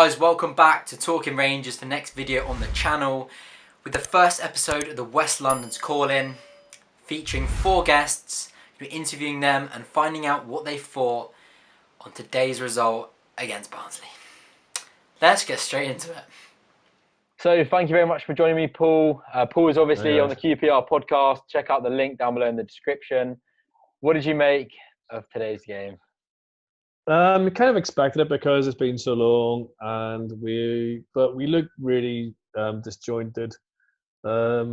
guys, welcome back to Talking Rangers, the next video on the channel, with the first episode of the West London's Call-In, featuring 4 guests. We're interviewing them and finding out what they thought on today's result against Barnsley. Let's get straight into it. So thank you very much for joining me, Paul. Paul is obviously on the QPR podcast. Check out the link down below in the description. What did you make of today's game? Kind of expected it because it's been so long, and we looked really disjointed. A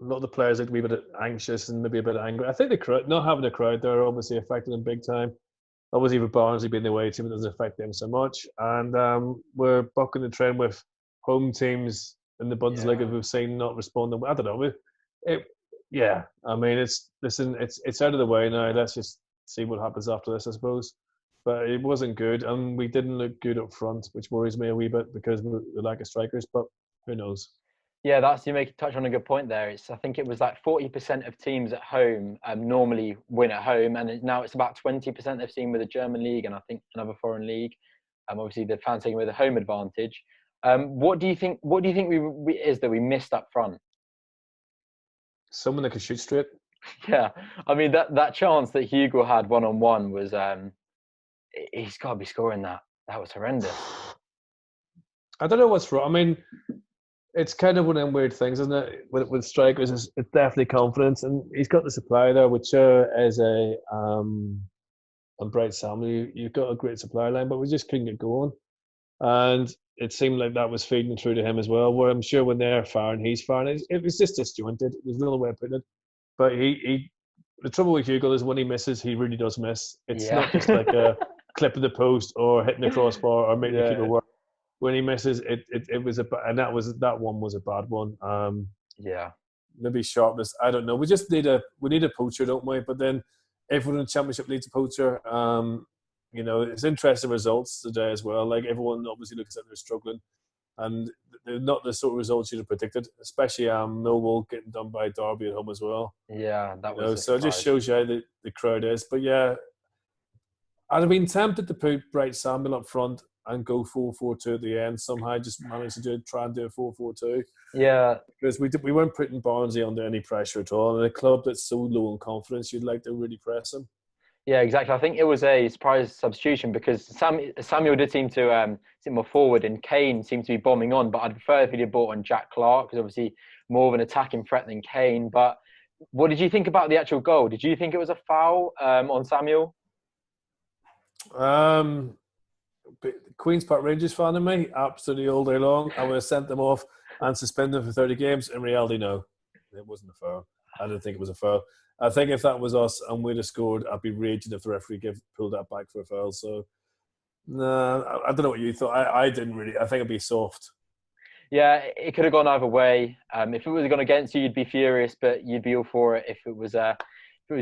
lot of the players looked a wee bit anxious and maybe a bit angry. I think the crowd, not having a crowd there, obviously affected them big time. Obviously, with Barnsley being the away team, it doesn't affect them so much. And we're bucking the trend with home teams in the Bundesliga who've seen not responding. I don't know. I mean, it's out of the way now. Let's just see what happens after this, I suppose. But it wasn't good, and we didn't look good up front, which worries me a wee bit because of the lack of strikers. But who knows? Yeah, you touch on a good point there. I think it was like 40% of teams at home normally win at home, and now it's about 20% they've seen with the German league and I think another foreign league. Obviously, the fans taking with a home advantage. What do you think? What do you think is that we missed up front? Someone that could shoot straight. Yeah, I mean that chance that Hugo had one-on-one was he's got to be scoring that. That was horrendous. I don't know what's wrong. I mean, it's kind of one of them weird things, isn't it? With strikers, it's definitely confidence, and he's got the supply there, which is on Bright Samuel. You've got a great supply line, but we just couldn't get going, and it seemed like that was feeding through to him as well. Where I'm sure when they're firing, he's firing. It was just disjointed. There's no way of putting it. But the trouble with Hugo is when he misses, he really does miss. It's not just like a clip of the post or hitting the crossbar or making the keeper work. When he misses, it was that one was a bad one. Maybe sharpness. I don't know. We just need a poacher, don't we? But then everyone in the Championship needs a poacher. It's interesting results today as well. Like everyone obviously looks like they're struggling, and they're not the sort of results you'd have predicted. Especially Millwall getting done by Derby at home as well. Yeah, that was. So it just shows you how the crowd is. But yeah, I'd have been tempted to put Bright Samuel up front and go 4-4-2 at the end. Somehow just managed to try and do a 4-4-2. Yeah. Because we weren't putting Barnsley under any pressure at all. And a club that's so low in confidence, you'd like to really press them. Yeah, exactly. I think it was a surprise substitution because Samuel did seem to sit more forward and Kane seemed to be bombing on. But I'd prefer if he'd have brought on Jack Clark because obviously more of an attacking threat than Kane. But what did you think about the actual goal? Did you think it was a foul on Samuel? Queen's Park Rangers fan of me, absolutely all day long. I would have sent them off and suspended them for 30 games. In reality, no. It wasn't a foul. I didn't think it was a foul. I think if that was us and we'd have scored, I'd be raging if the referee pulled that back for a foul. So, no, I don't know what you thought. I didn't really. I think it'd be soft. Yeah, it could have gone either way. If it was gone against you, you'd be furious, but you'd be all for it if it was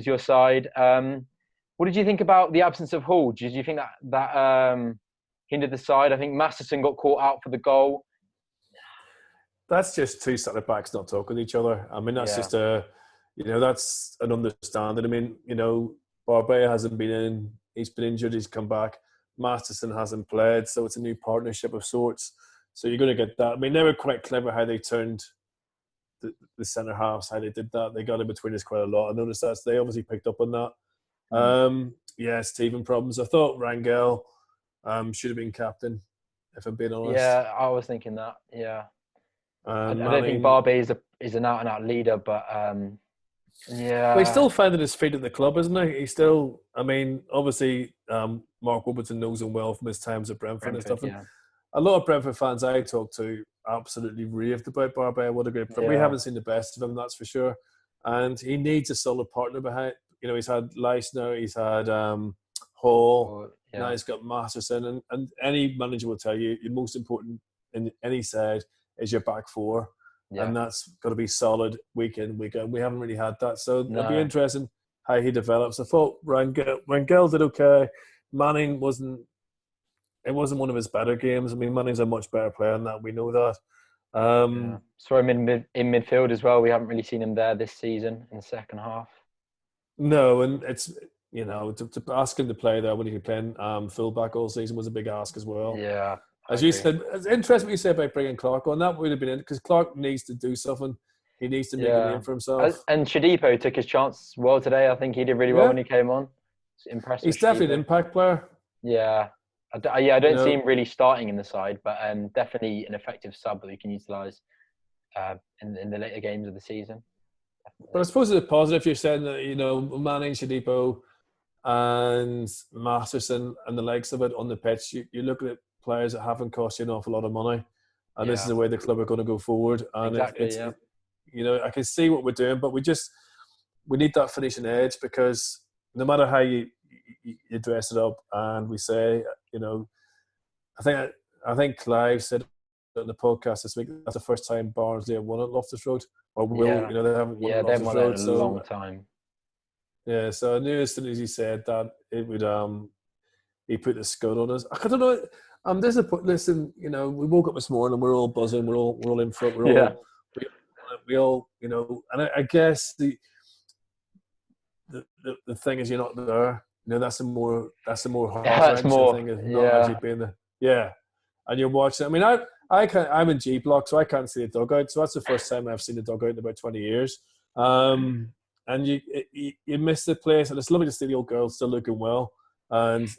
your side. What did you think about the absence of Hall? Did you think that hindered the side? I think Masterson got caught out for the goal. That's just two centre backs not talking to each other. I mean, that's just that's an understanding. I mean, Barbet hasn't been in. He's been injured. He's come back. Masterson hasn't played, so it's a new partnership of sorts. So you're going to get that. I mean, they were quite clever how they turned the centre halves, how they did that. They got in between us quite a lot. I noticed that. So they obviously picked up on that. Stephen problems. I thought Rangel should have been captain, if I'm being honest. Yeah, I was thinking that. Yeah. I don't think Barbet is an out-and-out leader, but But he's still finding his feet at the club, isn't he? He's still, I mean, obviously, Mark Robertson knows him well from his times at Brentford and stuff. Yeah. A lot of Brentford fans I talk to absolutely raved about Barbet. What a great player. We haven't seen the best of him, that's for sure. And he needs a solid partner behind. He's had Leisner, he's had Hall, now he's got Masterson. And any manager will tell you, the most important in any side is your back four. Yeah. And that's got to be solid week in, week out. We haven't really had that. So it'll be interesting how he develops. I thought Rangel did okay. Manning wasn't one of his better games. I mean, Manning's a much better player than that. We know that. Saw him in midfield as well. We haven't really seen him there this season in the second half. No, and you know, to ask him to play there when he could play fullback all season was a big ask as well. Yeah, As you said, it's interesting what you said about bringing Clark on. That would have been it because Clark needs to do something. He needs to make a name for himself. And Shadipo took his chance well today. I think he did really well when he came on. It's impressive. He's definitely an impact player. Yeah. I don't see him really starting in the side, but definitely an effective sub that you can utilise in the later games of the season. Definitely. But I suppose it's a positive you're saying that, you know, Manning, Shadipo and Masterson and the likes of it on the pitch, you look at players that haven't cost you an awful lot of money, and this is the way the club are going to go forward. And exactly, you know, I can see what we're doing, but we need that finishing edge, because no matter how you dress it up, and we say, you know, I think Clive said on the podcast this week that's the first time Barnsley have won at Loftus Road, or will, you know, they haven't won at Loftus Road in a long time. Yeah, so I knew as soon as he said that it would he put the scud on us. I don't know. I'm disappointed. Listen, you know, we woke up this morning and we're all buzzing. We're all in for it. We all, you know, and I guess the thing is you're not there. You know, that's the more heart-wrenching thing is not actually being there. Yeah, and you're watching. I mean, I'm in G block, so I can't see the dugout. So that's the first time I've seen the dugout in about 20 years. And you miss the place, and it's lovely to see the old girls still looking well. And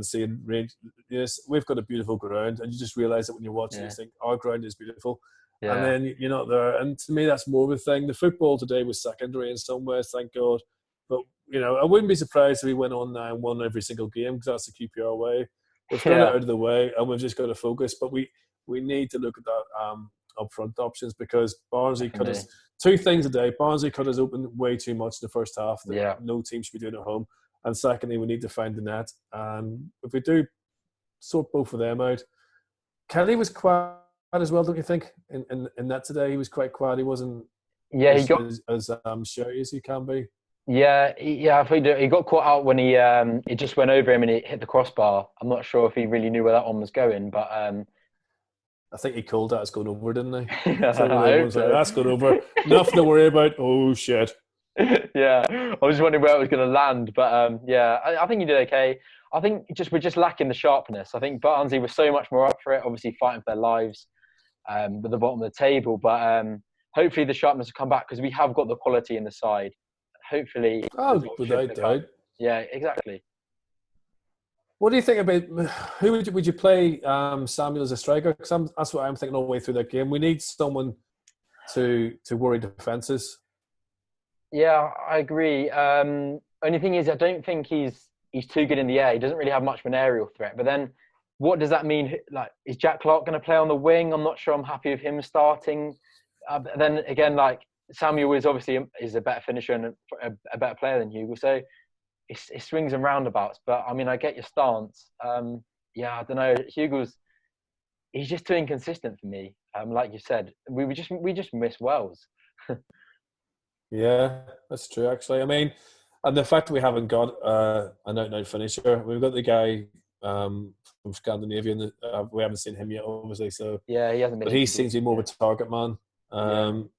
seeing range. Yes, we've got a beautiful ground, and you just realise that when you're watching, you think our ground is beautiful, and then you're not there. And to me, that's more of a thing. The football today was secondary in some ways, thank God. But you know, I wouldn't be surprised if we went on now and won every single game, because that's the QPR way. We've thrown it out of the way, and we've just got to focus. But we need to look at that upfront options, because Barnsley cut us two things a day. Barnsley cut us open way too much in the first half that no team should be doing at home. And secondly, we need to find the net. And if we do sort both of them out, Kelly was quiet as well, don't you think? In that today, he was quite quiet. He wasn't as showy as he can be. Yeah, I think he got caught out when he it just went over him and it hit the crossbar. I'm not sure if he really knew where that one was going, but I think he called that as going over, didn't he? So that's going over. Nothing to worry about. Oh shit. Yeah, I was just wondering where it was going to land, but I think he did okay. I think we're just lacking the sharpness. I think Barnsley was so much more up for it, obviously fighting for their lives at the bottom of the table, but hopefully the sharpness will come back, because we have got the quality in the side. Hopefully, without doubt. Yeah, exactly. What do you think about who would you play Samuel as a striker? Because that's what I'm thinking all the way through that game. We need someone to worry defences. Yeah, I agree. Only thing is, I don't think he's too good in the air. He doesn't really have much of an aerial threat. But then, what does that mean? Like, is Jack Clark going to play on the wing? I'm not sure. I'm happy with him starting. But then again, like, Samuel is obviously a better finisher and a better player than Hugo. So it swings and roundabouts. But I mean, I get your stance. I don't know. He's just too inconsistent for me. Like you said, we just miss Wells. Yeah, that's true, actually. I mean, and the fact that we haven't got an out-and-out finisher, we've got the guy from Scandinavia, and we haven't seen him yet, obviously. So yeah, he hasn't been. But he seems to be more of a target man.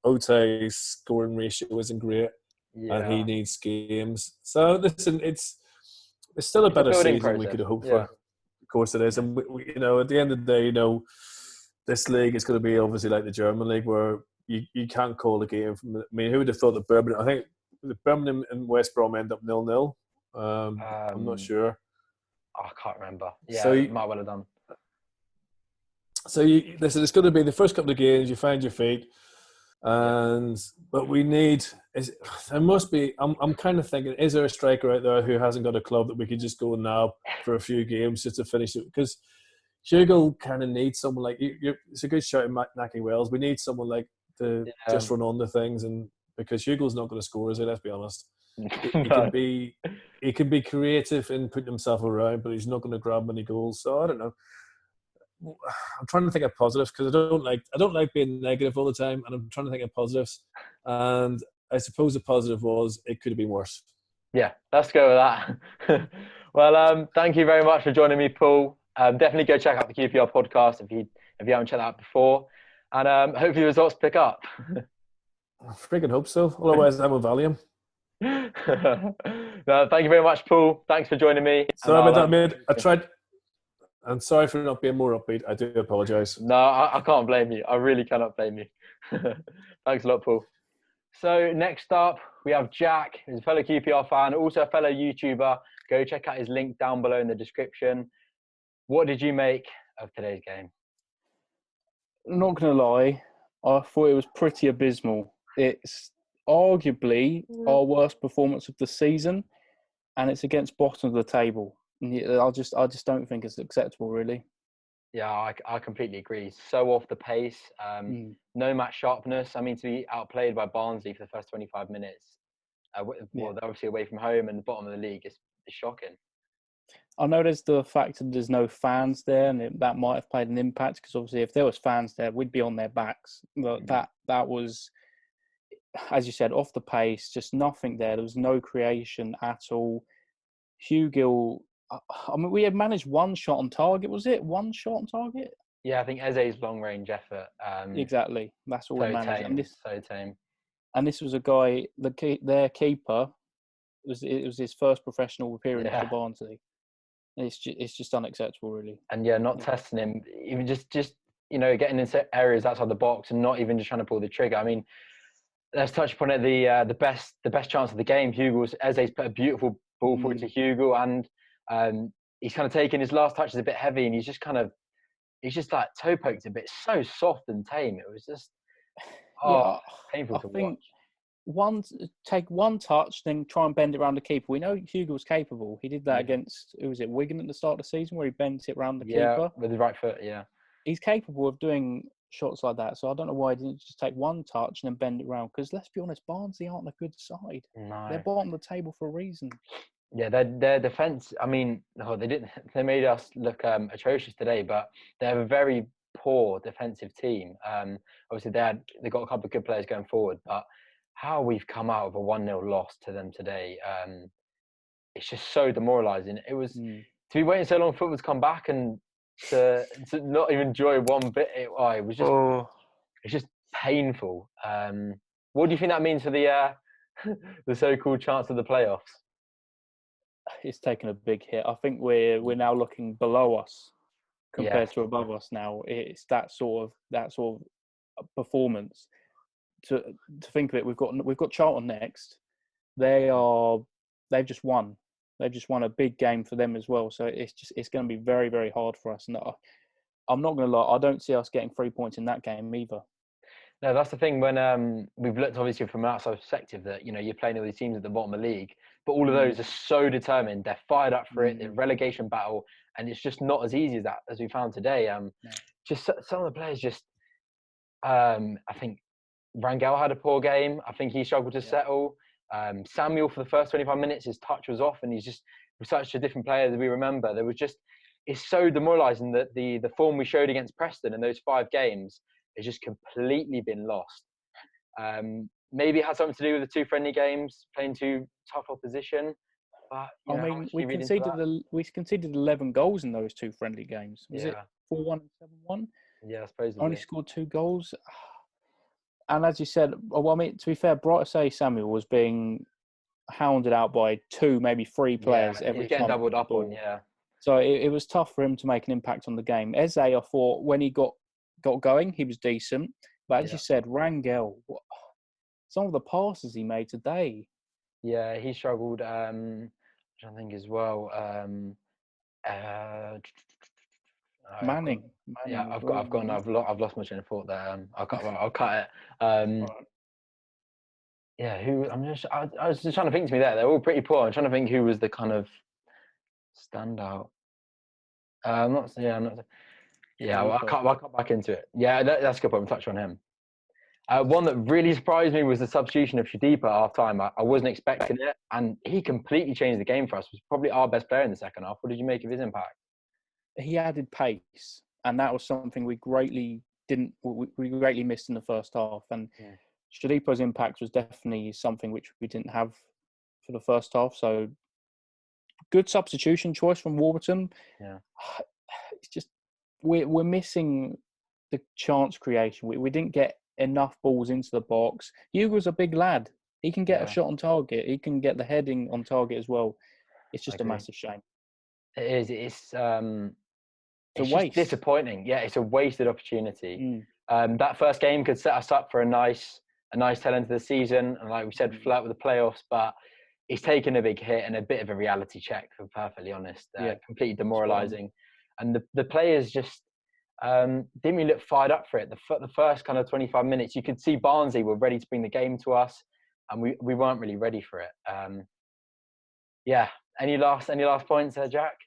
Ote's scoring ratio isn't great, and he needs games. So listen, it's still a better season we could have hoped for. Of course, it is, and we, you know, at the end of the day, you know, this league is going to be obviously like the German league, where you can't call a game. I mean, who would have thought that Birmingham? I think the Birmingham and West Brom end up 0-0. I'm not sure. I can't remember. Yeah, so you might well have done. So listen, it's going to be the first couple of games. You find your feet, but we need. There must be. I'm kind of thinking: is there a striker out there who hasn't got a club that we could just go now for a few games just to finish it? Because Hugo kind of needs someone like you. It's a good shout at Naki Wells. We need someone like to just run on the things, and because Hugo's not going to score, is he? Let's be honest. He can be creative in putting himself around, but he's not going to grab many goals. So I don't know. I'm trying to think of positives, because I don't like being negative all the time, and I'm trying to think of positives. And I suppose the positive was it could have been worse. Yeah, let's go with that. Well, thank you very much for joining me, Paul. Definitely go check out the QPR podcast if you haven't checked that out before. And hopefully the results pick up. I freaking hope so. Otherwise, I'm on Valium. No, thank you very much, Paul. Thanks for joining me. And Sorry about that, mate. I tried. I'm sorry for not being more upbeat. I do apologise. No, I can't blame you. I really cannot blame you. Thanks a lot, Paul. So next up, we have Jack, who's a fellow QPR fan, also a fellow YouTuber. Go check out his link down below in the description. What did you make of today's game? Not going to lie, I thought it was pretty abysmal. It's arguably our worst performance of the season, and it's against bottom of the table. I just don't think it's acceptable, really. Yeah, I completely agree. So off the pace, no match sharpness. I mean, to be outplayed by Barnsley for the first 25 minutes, they're obviously away from home and the bottom of the league is shocking. I know there's the fact that there's no fans there, and that might have played an impact, because obviously if there was fans there, we'd be on their backs. But that was, as you said, off the pace, just nothing there. There was no creation at all. Hugill, I mean, we had managed one shot on target, was it? One shot on target? Yeah, I think Eze's long-range effort. Exactly. That's all so we managed. tame, so tame. And this was a guy, their keeper, it was his first professional appearance for Barnsley. It's just unacceptable, really. And not testing him, even just getting into areas outside the box and not even just trying to pull the trigger. I mean, let's touch upon it. The best chance of the game, Eze's put a beautiful ball forward to Hugill, and he's kind of taken his last touch is a bit heavy, and he's just like toe poked a bit, so soft and tame. It was just painful to watch. Take one touch, then try and bend it around the keeper. We know Hugo's capable. He did that against, was it Wigan at the start of the season, where he bent it around the keeper? With his right foot, yeah. He's capable of doing shots like that, so I don't know why he didn't just take one touch and then bend it around, because let's be honest, Barnsley aren't a good side. No. They're bottom of the table for a reason. Yeah, their defence, I mean, they made us look atrocious today, but they have a very poor defensive team. Obviously, they got a couple of good players going forward, but how we've come out of a 1-0 loss to them today, it's just so demoralising. It was to be waiting so long for football to come back and to not even enjoy one bit. It was just it's just painful. What do you think that means for the the so-called chance of the playoffs? It's taken a big hit. I think we're now looking below us compared to above us now. It's that sort of performance. To think of it, we've got Charlton next. They've just won. They've just won a big game for them as well. So it's going to be very, very hard for us. And I'm not going to lie, I don't see us getting 3 points in that game either. No, that's the thing. When we've looked obviously from an outside perspective that you're playing all these teams at the bottom of the league, but all of those are so determined. They're fired up for it. The relegation battle, and it's just not as easy as that as we found today. Just some of the players just. I think Rangel had a poor game. I think he struggled to settle. Samuel, for the first 25 minutes, his touch was off, and he's just such a different player that we remember. It's so demoralising that the form we showed against Preston in those 5 games has just completely been lost. Maybe it had something to do with the 2 friendly games, playing 2 tough opposition. But I mean, we conceded 11 goals in those 2 friendly games. Was it 4-1 and 7-1? Yeah, I suppose. Only scored 2 goals. And as you said, well, I mean, to be fair, Bright Samuel was being hounded out by 2, maybe 3 players every time. He's getting doubled up on, So it was tough for him to make an impact on the game. Eze, I thought, when he got going, he was decent. But as you said, Rangel, some of the passes he made today. Yeah, he struggled. I think as well. Manning. Yeah, I've lost my train of thought there. I'll cut it. Yeah, I was just trying to think to me there. They're all pretty poor. I'm trying to think who was the kind of standout. I'll cut back into it. Yeah, that's a good point. We'll touch on him. One that really surprised me was the substitution of Shadipa at half time. I wasn't expecting it, and he completely changed the game for us. He was probably our best player in the second half. What did you make of his impact? He added pace, and that was something we greatly missed in the first half. And Shadipa's impact was definitely something which we didn't have for the first half. So good substitution choice from Warburton. Yeah, it's just we're missing the chance creation. We didn't get enough balls into the box. Hugo's a big lad. He can get a shot on target. He can get the heading on target as well. It's just a massive shame. It is. It's a just waste. Disappointing. Yeah, it's a wasted opportunity. That first game could set us up for a nice tail end of the season, and like we said, flirt with the playoffs. But he's taken a big hit and a bit of a reality check, if I'm perfectly honest. Completely demoralising, and the players just didn't really look fired up for it. The first kind of 25 minutes, you could see Barnsley were ready to bring the game to us, and we weren't really ready for it. Any last points there, Jack?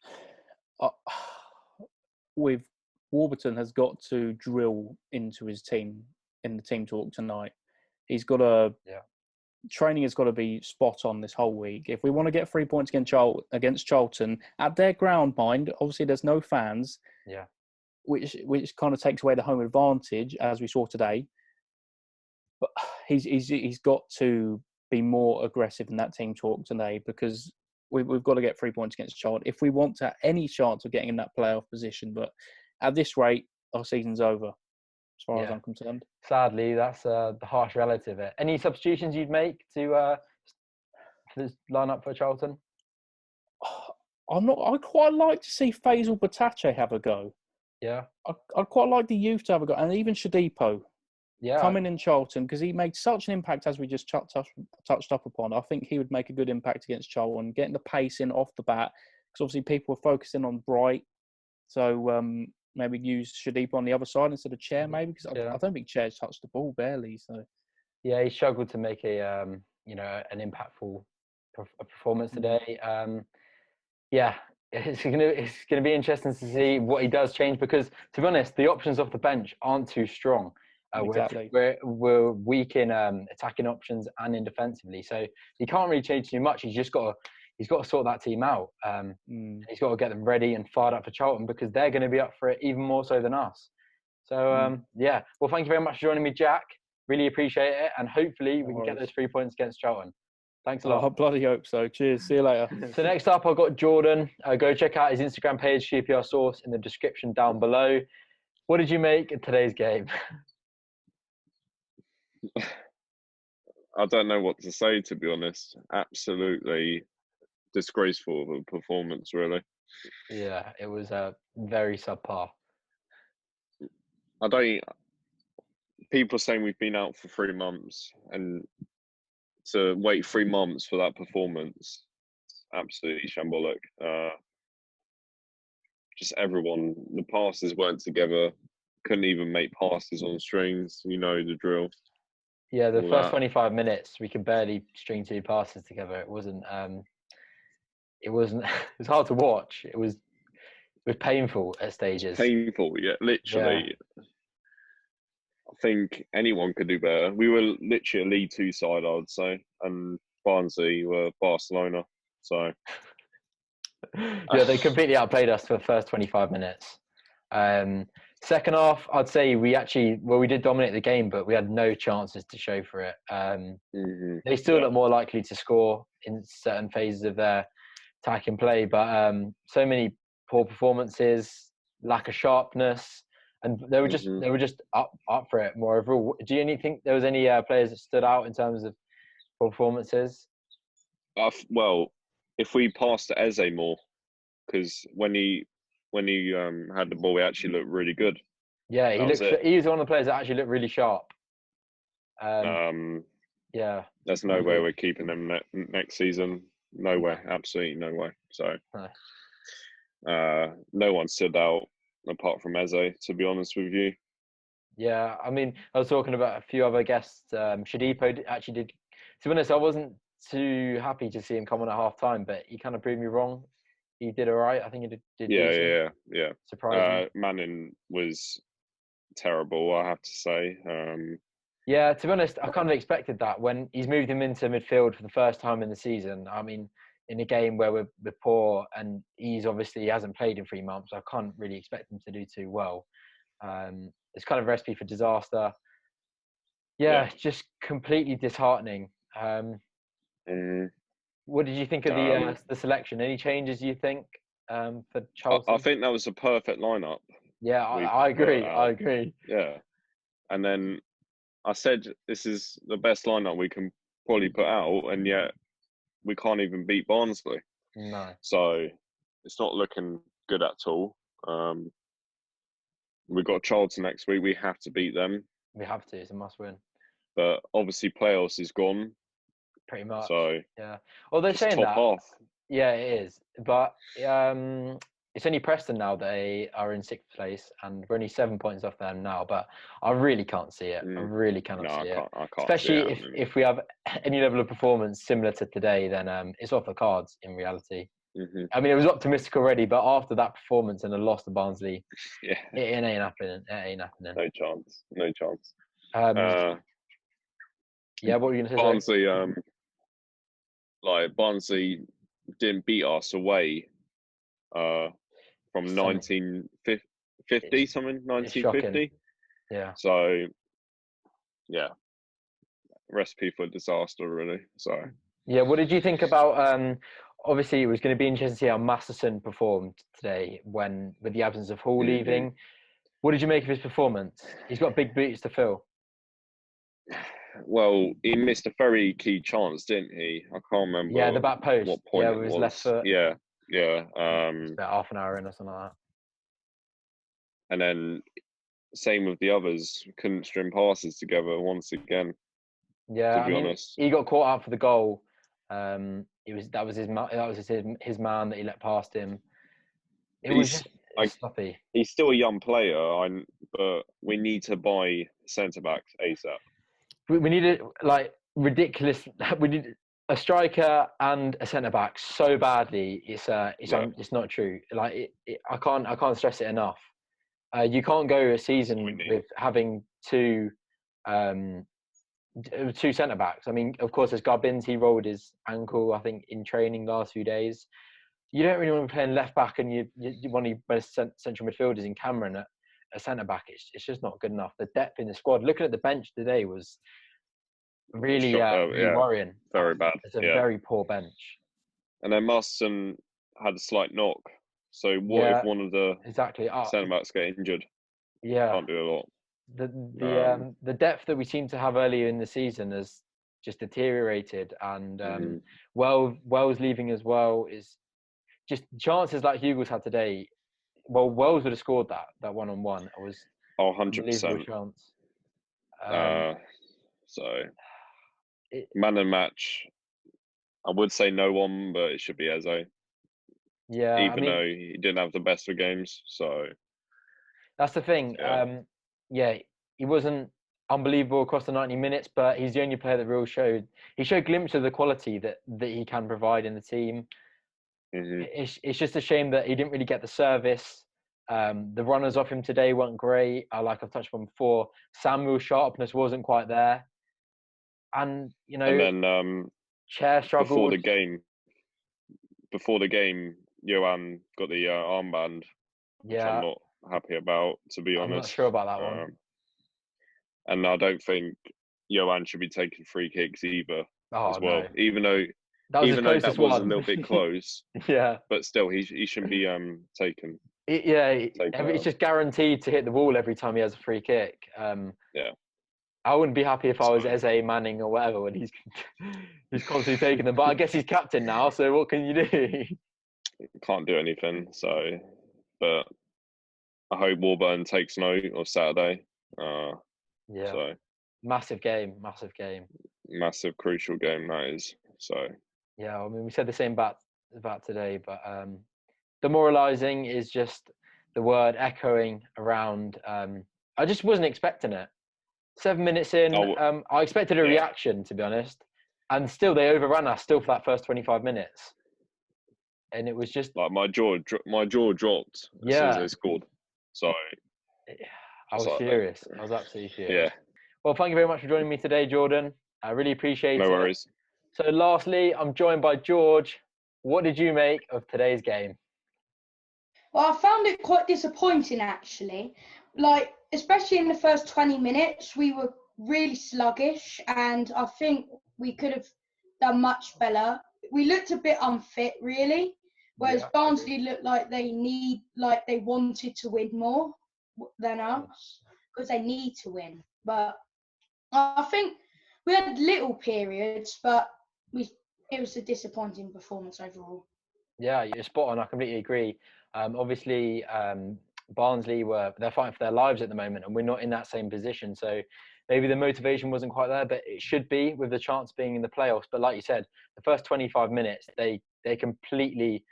With Warburton has got to drill into his team in the team talk tonight. He's got to training has got to be spot on this whole week. If we want to get 3 points against Charlton at their ground, mind obviously there's no fans, which kind of takes away the home advantage as we saw today. But he's got to be more aggressive in that team talk today, because we've got to get 3 points against Charlton if we want to have any chance of getting in that playoff position. But at this rate, our season's over, as far as I'm concerned. Sadly, that's the harsh reality of it. Any substitutions you'd make to this lineup for Charlton? I quite like to see Faisal Batache have a go. Yeah. I'd quite like the youth to have a go, and even Shadipo. Yeah. Coming in Charlton, because he made such an impact, as we just touched up upon. I think he would make a good impact against Charlton, getting the pace in off the bat, because obviously people were focusing on Bright. So maybe use Shadipo on the other side instead of Chair, maybe, because I don't think Chair's touched the ball barely. So yeah, he struggled to make an impactful performance today. It's gonna be interesting to see what he does change, because to be honest, the options off the bench aren't too strong. Exactly. We're weak in attacking options and in defensively, so he can't really change too much. He's got to sort that team out. He's got to get them ready and fired up for Charlton, because they're going to be up for it even more so than us. So well, thank you very much for joining me, Jack. Really appreciate it, and hopefully we can get those 3 points against Charlton. Thanks a lot. I bloody hope so. Cheers. See you later. So next up, I've got Jordan. Go check out his Instagram page, QPR Source, in the description down below. What did you make of today's game? I don't know what to say, to be honest. Absolutely disgraceful of a performance, really. Yeah, it was very subpar. People saying we've been out for 3 months, and to wait 3 months for that performance, absolutely shambolic. Just everyone, the passes weren't together, couldn't even make passes on strings. You know the drill. Yeah, the first 25 minutes, we could barely string 2 passes together. It wasn't. It was hard to watch. It was painful at stages. Painful, yeah, literally. Yeah. I think anyone could do better. We were literally a League 2 side, I would say, and Barnsley were Barcelona. So yeah, they completely outplayed us for the first 25 minutes. Second half, I'd say we did dominate the game, but we had no chances to show for it. They still look more likely to score in certain phases of their attacking play, but so many poor performances, lack of sharpness, and they were just up for it more overall. Do you think there was any players that stood out in terms of performances? Well, if we passed to Eze more, because when he had the ball, he actually looked really good. Yeah, he was one of the players that actually looked really sharp. Yeah. There's no way we're keeping him next season. No way. Absolutely no way. So, no one stood out apart from Eze, to be honest with you. Yeah, I mean, I was talking about a few other guests. Shadipo actually did. To be honest, I wasn't too happy to see him come on at half time, but he kind of proved me wrong. He did all right. I think he did. Yeah. Surprising. Manning was terrible, I have to say. Yeah, to be honest, I kind of expected that when he's moved him into midfield for the first time in the season. I mean, in a game where we're poor, and he hasn't played in 3 months, I can't really expect him to do too well. It's kind of a recipe for disaster. Yeah. Just completely disheartening. What did you think of the selection? Any changes you think for Charlton? I think that was a perfect lineup. Yeah, I agree. Yeah. And then I said this is the best lineup we can probably put out, and yet we can't even beat Barnsley. No. So it's not looking good at all. We've got Charlton next week. We have to beat them. We have to. It's a must-win. But obviously, playoffs is gone. Pretty much. So yeah. Well, they're it's saying top that. half. Yeah, it is. But it's only Preston now. They are in 6th place, and we're only 7 points off them now. But I really can't see it. I really cannot see it. I can't Especially see it. if we have any level of performance similar to today, then it's off the cards in reality. Mm-hmm. I mean, it was optimistic already, but after that performance and a loss to Barnsley, yeah, it ain't happening. It ain't happening. No chance. No chance. Yeah, what were you going to say? Barnsley, Barnsley didn't beat us away from 1950 something, 1950. Yeah. So, yeah, recipe for disaster, really. So. Yeah, what did you think about? Obviously, it was going to be interesting to see how Masterson performed today with the absence of Hall leaving. What did you make of his performance? He's got big boots to fill. Well, he missed a very key chance, didn't he? I can't remember. Yeah, the back post. What point with his left foot. Yeah. About half an hour in or something like that. And then same with the others. Couldn't string passes together once again. Yeah, to be honest, he got caught out for the goal. That was his man that he let past him. It was just sloppy. He's still a young player, but we need to buy centre backs ASAP. We needed ridiculous. We need a striker and a centre back so badly. It's not true. I can't stress it enough. You can't go a season with having two centre backs. I mean, of course, there's Garbins. He rolled his ankle, I think, in training last few days. You don't really want to be playing left back, and you want your best central midfielders in Cameron at a centre back. It's just not good enough. The depth in the squad. Looking at the bench today was really worrying. Very bad. It's a very poor bench. And then Marston had a slight knock. So what if one of the centre backs get injured? Yeah, can't do a lot. The depth that we seem to have earlier in the season has just deteriorated, and Wells leaving as well is just chances like Hugo's had today. Well, Wells would have scored that 1-on-1. It was 100% chance. Man of the match, I would say no one, but it should be Eze. Yeah, even though he didn't have the best of games, so that's the thing. He wasn't unbelievable across the 90 minutes, but he's the only player that really showed glimpses of the quality that he can provide in the team. It's just a shame that he didn't really get the service. The runners off him today weren't great. Like I've touched on before, Samuel's sharpness wasn't quite there, and and then Chair struggled before the game. Johan got the armband, which I'm not happy about, to be honest. I'm not sure about that one. And I don't think Johan should be taking free kicks either, as well. No. Even though that was a little bit close. Yeah. But still, he shouldn't be taken. It's just guaranteed to hit the wall every time he has a free kick. I wouldn't be happy if I was Eze Manning or whatever when he's constantly taking them. But I guess he's captain now, so what can you do? Can't do anything. So, but I hope Warburton takes note of Saturday. So massive game, massive crucial game that is. So yeah, I mean we said the same about today, but demoralising is just the word echoing around. I just wasn't expecting it. 7 minutes in, I expected a reaction, to be honest, and still they overran us still for that first 25 minutes. And it was just like my jaw dropped as soon as they scored. So I was furious. I was absolutely furious. Yeah. Well, thank you very much for joining me today, Jordan. I really appreciate it. No worries. So lastly, I'm joined by George. What did you make of today's game? Well, I found it quite disappointing, actually. Especially in the first 20 minutes, we were really sluggish, and I think we could have done much better. We looked a bit unfit, really. Whereas Barnsley looked like they wanted to win more than us, because they need to win. But I think we had little periods, but it was a disappointing performance overall. Yeah, you're spot on. I completely agree. Obviously, Barnsley they're fighting for their lives at the moment, and we're not in that same position. So maybe the motivation wasn't quite there, but it should be with the chance being in the playoffs. But like you said, the first 25 minutes, they completely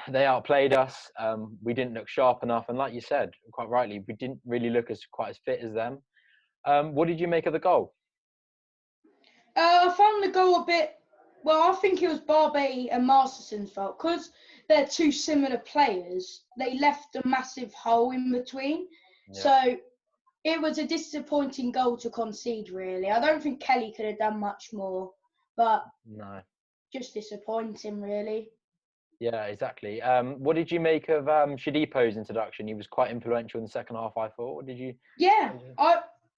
they outplayed us. We didn't look sharp enough, and like you said, quite rightly, we didn't really look quite as fit as them. What did you make of the goal? I found the goal a bit. Well, I think it was Barbet and Masterson's fault because they're two similar players. They left a massive hole in between, so it was a disappointing goal to concede. Really, I don't think Kelly could have done much more, but no, just disappointing, really. Yeah, exactly. What did you make of Shadipo's introduction? He was quite influential in the second half, I thought. What did you? Yeah,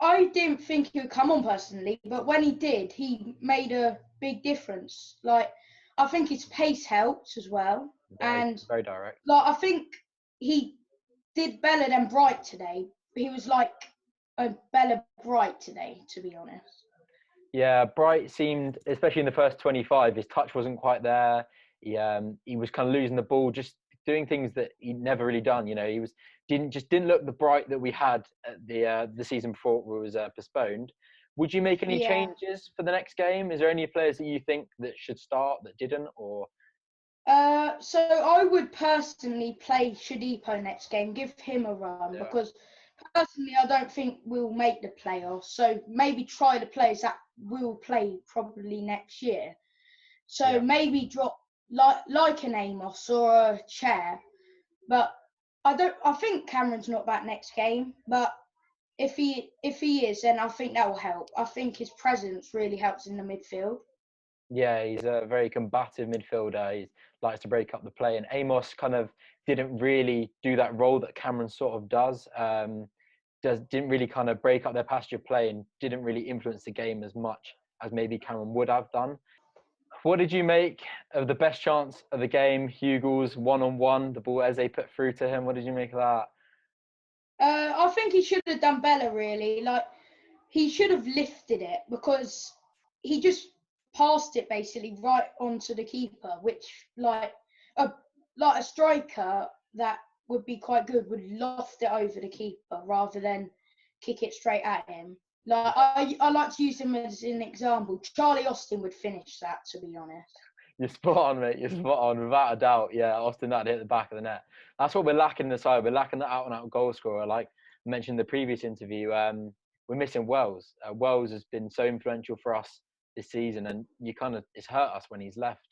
I didn't think he would come on personally, but when he did, he made a big difference. Like, I think his pace helped as well, and very direct. like I think he did better than Bright today. He was like a better Bright today, to be honest. Yeah, Bright seemed, especially in the first 25, his touch wasn't quite there. He was kind of losing the ball, just doing things that he'd never really done. You know, he didn't look the Bright that we had at the season before it was postponed. Would you make any changes for the next game? Is there any players that you think that should start that didn't, or? So I would personally play Shadipo next game, give him a run because personally I don't think we'll make the playoffs. So maybe try the players that will play probably next year. So maybe drop like an Amos or a Chair. But I think Cameron's not back next game. But if he is, then I think that will help. I think his presence really helps in the midfield. Yeah, he's a very combative midfielder. He likes to break up the play, and Amos kind of didn't really do that role that Cameron sort of does. Didn't really kind of break up their passage of play and didn't really influence the game as much as maybe Cameron would have done. What did you make of the best chance of the game? Hugel's one-on-one, the ball Eze put through to him. What did you make of that? I think he should have done better, really. Like, he should have lifted it because he just passed it basically right onto the keeper, which like a striker that would be quite good would loft it over the keeper rather than kick it straight at him. Like I like to use him as an example. Charlie Austin would finish that, to be honest. You're spot on, mate. You're spot on, without a doubt. Yeah, Austin that hit the back of the net. That's what we're lacking in the side. We're lacking that out-and-out goal scorer. Like I mentioned in the previous interview, we're missing Wells. Wells has been so influential for us this season, and it's hurt us when he's left.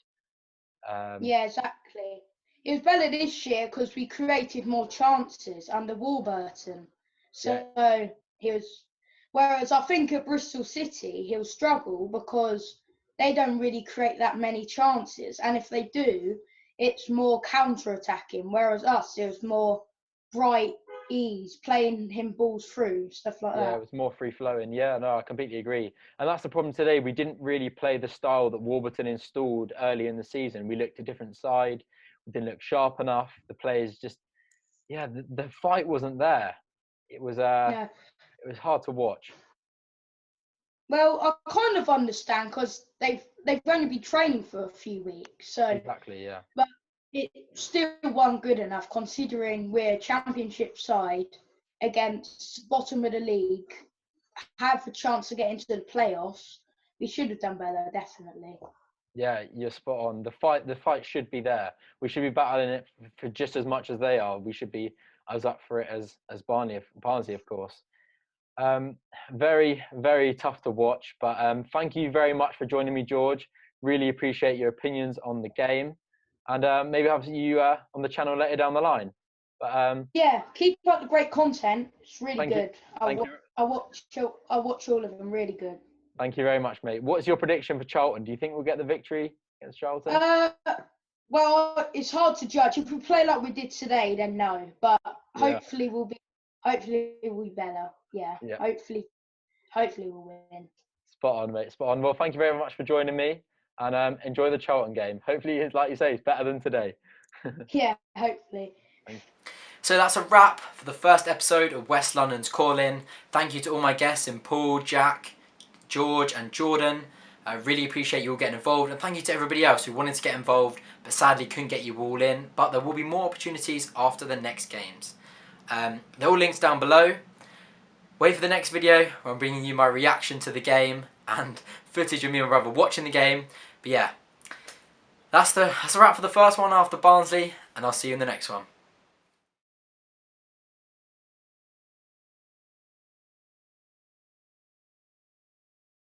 Yeah, exactly. It was better this year because we created more chances under Warburton. So he was. Whereas I think at Bristol City he'll struggle because they don't really create that many chances, and if they do, it's more counter-attacking. Whereas us, it was more bright ease, playing him balls through, stuff like that. Yeah, it was more free-flowing. Yeah, no, I completely agree. And that's the problem today. We didn't really play the style that Warburton installed early in the season. We looked a different side. We didn't look sharp enough. The players just, the fight wasn't there. It was It was hard to watch. Well, I kind of understand because they've only been training for a few weeks, so exactly, yeah. But it still wasn't good enough considering we're a championship side against bottom of the league, have a chance to get into the playoffs. We should have done better, definitely. Yeah, you're spot on. The fight should be there. We should be battling it for just as much as they are. We should be as up for it as Barnsley, of course. Very, very tough to watch, but thank you very much for joining me, George. Really appreciate your opinions on the game, and maybe have you on the channel later down the line. But yeah, keep up the great content. It's really good. I watch all of them. Really good. Thank you very much, mate. What's your prediction for Charlton? Do you think we'll get the victory against Charlton? Well, it's hard to judge. If we play like we did today, then no. But hopefully we'll be better. Yeah. Hopefully we'll win. Spot on, mate. Spot on. Well, thank you very much for joining me, and enjoy the Charlton game. Hopefully, like you say, it's better than today. Yeah, hopefully. So that's a wrap for the first episode of West London's Call In. Thank you to all my guests in Paul, Jack, George and Jordan. I really appreciate you all getting involved, and thank you to everybody else who wanted to get involved but sadly couldn't get you all in. But there will be more opportunities after the next games. They're all links down below. Wait for the next video where I'm bringing you my reaction to the game and footage of me and my brother watching the game. But yeah, that's a wrap for the first one after Barnsley, and I'll see you in the next one.